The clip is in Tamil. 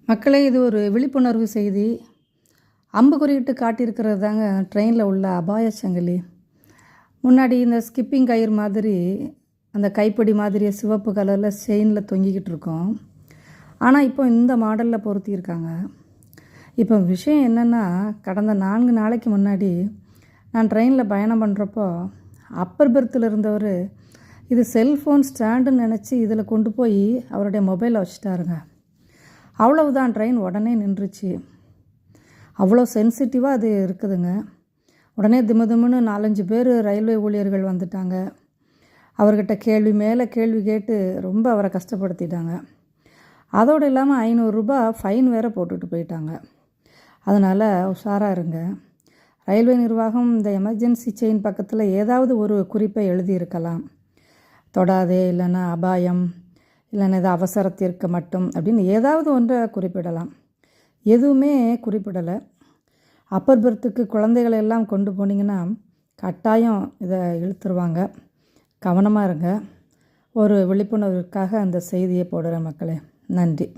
மக்களே, இது ஒரு விழிப்புணர்வு செய்தி. அம்புக்குறியிட்டு காட்டியிருக்கிறது தாங்க ட்ரெயினில் உள்ள அபாய சங்கிலி. முன்னாடி இந்த ஸ்கிப்பிங் கயிறு மாதிரி அந்த கைப்பிடி மாதிரி சிவப்பு கலரில் செயினில் தொங்கிக்கிட்டு இருக்கோம். ஆனால் இப்போ இந்த மாடலில் பொருத்தியிருக்காங்க. இப்போ விஷயம் என்னென்னா, கடந்த 4 நாளைக்கு முன்னாடி நான் ட்ரெயினில் பயணம் பண்ணுறப்போ அப்பர் பெர்த்தில் இருந்தவர் இது செல்ஃபோன் ஸ்டாண்டுன்னு நினச்சி இதில் கொண்டு போய் அவருடைய மொபைலை வச்சுட்டாருங்க. அவ்வளவுதான், ட்ரெயின் உடனே நின்றுச்சு. அவ்வளோ சென்சிட்டிவாக அது இருக்குதுங்க. உடனே திமுன்னு 4-5 பேர் ரயில்வே ஊழியர்கள் வந்துட்டாங்க. அவர்கிட்ட கேள்வி மேலே கேள்வி கேட்டு ரொம்ப அவரை கஷ்டப்படுத்திட்டாங்க. அதோடு இல்லாமல் 500 ரூபாய் ஃபைன் வேறு போட்டுட்டு போயிட்டாங்க. அதனால் உஷாராக இருங்க. ரயில்வே நிர்வாகம் இந்த எமர்ஜென்சி செயின் பக்கத்தில் ஏதாவது ஒரு குறிப்பை எழுதியிருக்கலாம். தொடாதே, இல்லைன்னா அபாயம், இல்லைன்னா இது அவசரத்திற்கு மட்டும் அப்படின்னு ஏதாவது ஒன்றை குறிப்பிடலாம். எதுவுமே குறிப்பிடலை. அப்பர் பெர்த்துக்கு குழந்தைகளை எல்லாம் கொண்டு போனீங்கன்னா கட்டாயம் இதை இழுத்துருவாங்க. கவனமாக இருங்க. ஒரு விழிப்புணர்வுக்காக அந்த செய்தியை போடுற மக்களே. நன்றி.